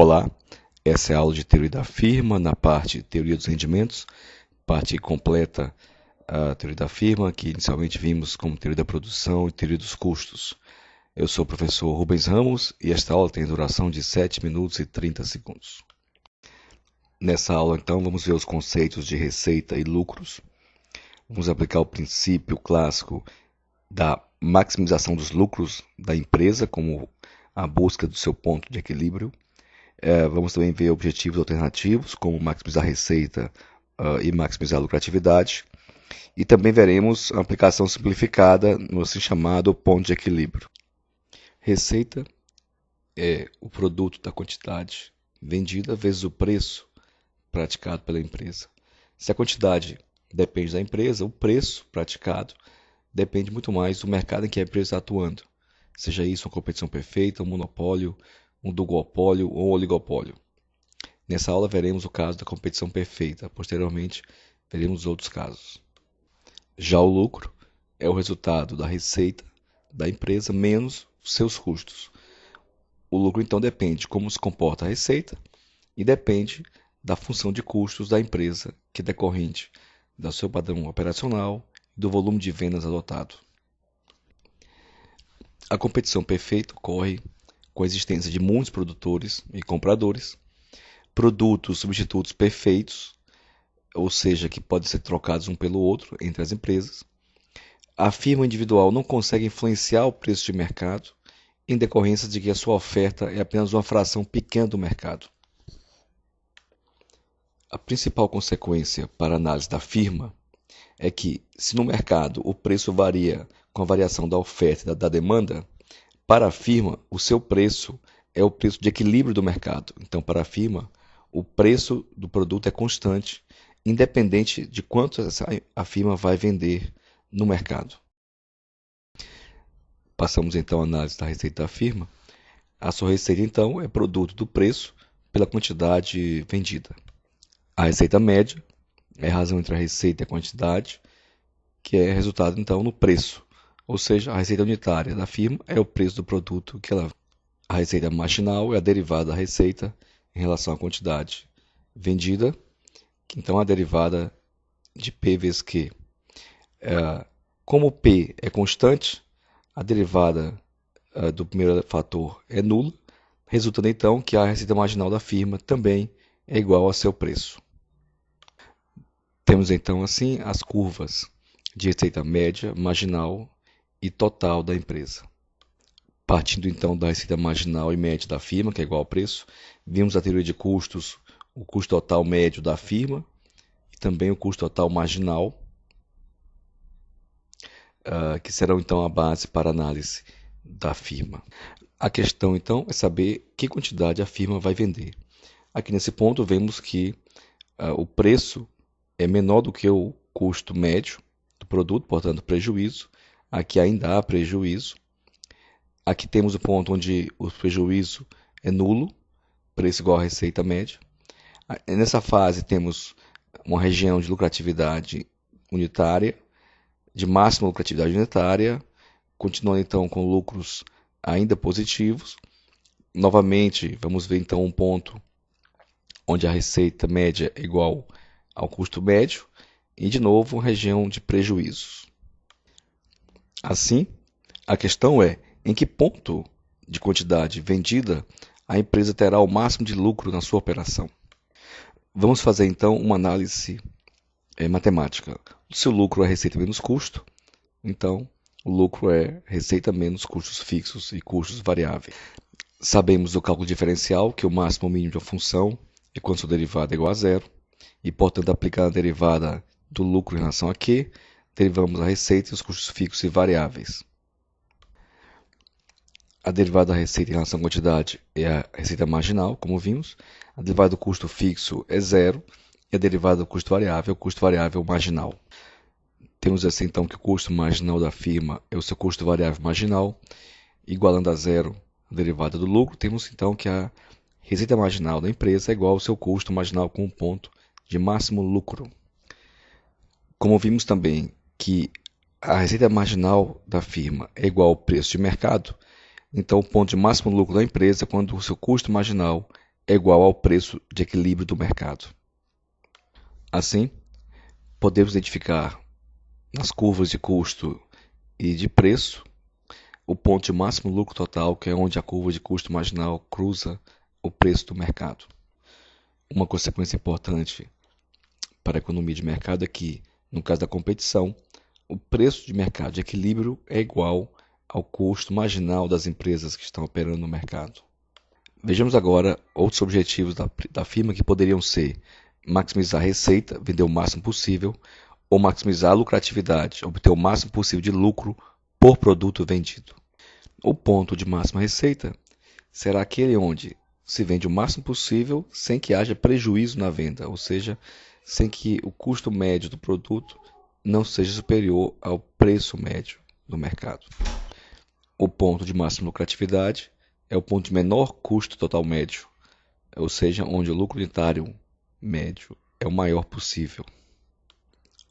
Olá, essa é a aula de teoria da firma, na parte teoria dos rendimentos, parte completa a teoria da firma, que inicialmente vimos como teoria da produção e teoria dos custos. Eu sou o professor Rubens Ramos e esta aula tem duração de 7 minutos e 30 segundos. Nessa aula, então, vamos ver os conceitos de receita e lucros. Vamos aplicar o princípio clássico da maximização dos lucros da empresa, como a busca do seu ponto de equilíbrio. Vamos também ver objetivos alternativos, como maximizar a receita e maximizar a lucratividade. E também veremos a aplicação simplificada no assim chamado ponto de equilíbrio. Receita é o produto da quantidade vendida vezes o preço praticado pela empresa. Se a quantidade depende da empresa, o preço praticado depende muito mais do mercado em que a empresa está atuando. Seja isso uma competição perfeita, um monopólio, um duopólio ou um oligopólio. Nessa aula veremos o caso da competição perfeita. Posteriormente, veremos outros casos. Já o lucro é o resultado da receita da empresa menos os seus custos. O lucro, então, depende de como se comporta a receita e depende da função de custos da empresa, que é decorrente do seu padrão operacional e do volume de vendas adotado. A competição perfeita ocorre com a existência de muitos produtores e compradores, produtos substitutos perfeitos, ou seja, que podem ser trocados um pelo outro entre as empresas. A firma individual não consegue influenciar o preço de mercado em decorrência de que a sua oferta é apenas uma fração pequena do mercado. A principal consequência para a análise da firma é que, se no mercado o preço varia com a variação da oferta e da demanda, para a firma, o seu preço é o preço de equilíbrio do mercado. Então, para a firma, o preço do produto é constante, independente de quanto a firma vai vender no mercado. Passamos então à análise da receita da firma. A sua receita, então, é produto do preço pela quantidade vendida. A receita média é a razão entre a receita e a quantidade, que é resultado, então, no preço. Ou seja, a receita unitária da firma é o preço do produto que ela vende. A receita marginal é a derivada da receita em relação à quantidade vendida, que então é a derivada de P vezes Q. Como P é constante, a derivada do primeiro fator é nula, resultando então que a receita marginal da firma também é igual ao seu preço. Temos então assim as curvas de receita média, marginal e total da empresa. Partindo então da receita marginal e média da firma, que é igual ao preço, vimos a teoria de custos, o custo total médio da firma e também o custo total marginal, que serão então a base para a análise da firma. A questão então é saber que quantidade a firma vai vender. Aqui nesse ponto vemos que o preço é menor do que o custo médio do produto, portanto prejuízo. Aqui ainda há prejuízo. Aqui temos o ponto onde o prejuízo é nulo, preço igual à receita média. Nessa fase temos uma região de lucratividade unitária, de máxima lucratividade unitária, continuando então com lucros ainda positivos. Novamente, vamos ver então um ponto onde a receita média é igual ao custo médio e de novo uma região de prejuízos. Assim, a questão é em que ponto de quantidade vendida a empresa terá o máximo de lucro na sua operação. Vamos fazer então uma análise matemática. Se o lucro é receita menos custo, então o lucro é receita menos custos fixos e custos variáveis. Sabemos do cálculo diferencial que o máximo ou mínimo de uma função é quando sua derivada é igual a zero, e portanto aplicando a derivada do lucro em relação a Q, derivamos a receita e os custos fixos e variáveis. A derivada da receita em relação à quantidade é a receita marginal, como vimos. A derivada do custo fixo é zero e a derivada do custo variável é o custo variável marginal. Temos assim então que o custo marginal da firma é o seu custo variável marginal, igualando a zero a derivada do lucro. Temos então que a receita marginal da empresa é igual ao seu custo marginal com um ponto de máximo lucro. Como vimos também que a receita marginal da firma é igual ao preço de mercado, então o ponto de máximo lucro da empresa é quando o seu custo marginal é igual ao preço de equilíbrio do mercado. Assim, podemos identificar nas curvas de custo e de preço o ponto de máximo lucro total, que é onde a curva de custo marginal cruza o preço do mercado. Uma consequência importante para a economia de mercado é que, no caso da competição, o preço de mercado de equilíbrio é igual ao custo marginal das empresas que estão operando no mercado. Vejamos agora outros objetivos da firma que poderiam ser maximizar a receita, vender o máximo possível, ou maximizar a lucratividade, obter o máximo possível de lucro por produto vendido. O ponto de máxima receita será aquele onde se vende o máximo possível sem que haja prejuízo na venda, ou seja, sem que o custo médio do produto não seja superior ao preço médio do mercado. O ponto de máxima lucratividade é o ponto de menor custo total médio, ou seja, onde o lucro unitário médio é o maior possível.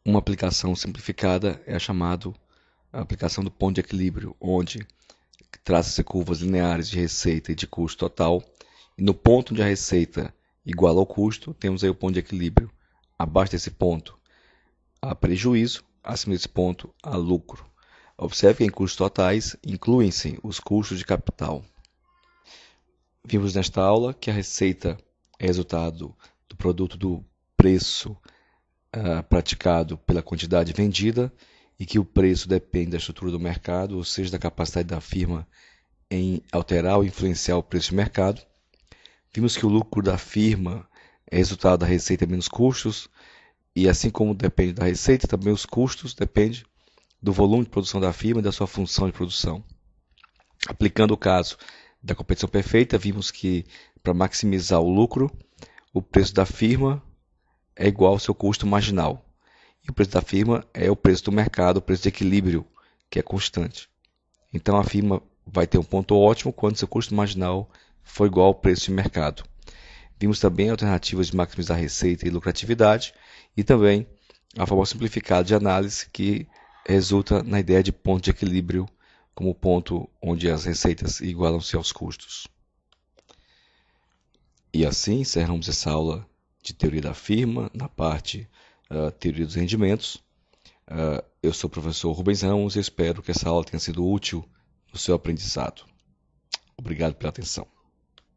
Uma aplicação simplificada é a chamada aplicação do ponto de equilíbrio, onde traça-se curvas lineares de receita e de custo total, e no ponto onde a receita iguala ao custo, temos aí o ponto de equilíbrio. Abaixo desse ponto há prejuízo, acima desse ponto há lucro. Observe que em custos totais incluem-se os custos de capital. Vimos nesta aula que a receita é resultado do produto do preço praticado pela quantidade vendida e que o preço depende da estrutura do mercado, ou seja, da capacidade da firma em alterar ou influenciar o preço de mercado. Vimos que o lucro da firma é resultado da receita menos custos, e assim como depende da receita, também os custos dependem do volume de produção da firma e da sua função de produção. Aplicando o caso da competição perfeita, vimos que para maximizar o lucro, o preço da firma é igual ao seu custo marginal. E o preço da firma é o preço do mercado, o preço de equilíbrio, que é constante. Então a firma vai ter um ponto ótimo quando seu custo marginal for igual ao preço de mercado. Vimos também alternativas de maximizar receita e lucratividade e também a forma simplificada de análise que resulta na ideia de ponto de equilíbrio como ponto onde as receitas igualam-se aos custos. E assim encerramos essa aula de teoria da firma na parte teoria dos rendimentos. Eu sou o professor Rubens Ramos e espero que essa aula tenha sido útil no seu aprendizado. Obrigado pela atenção.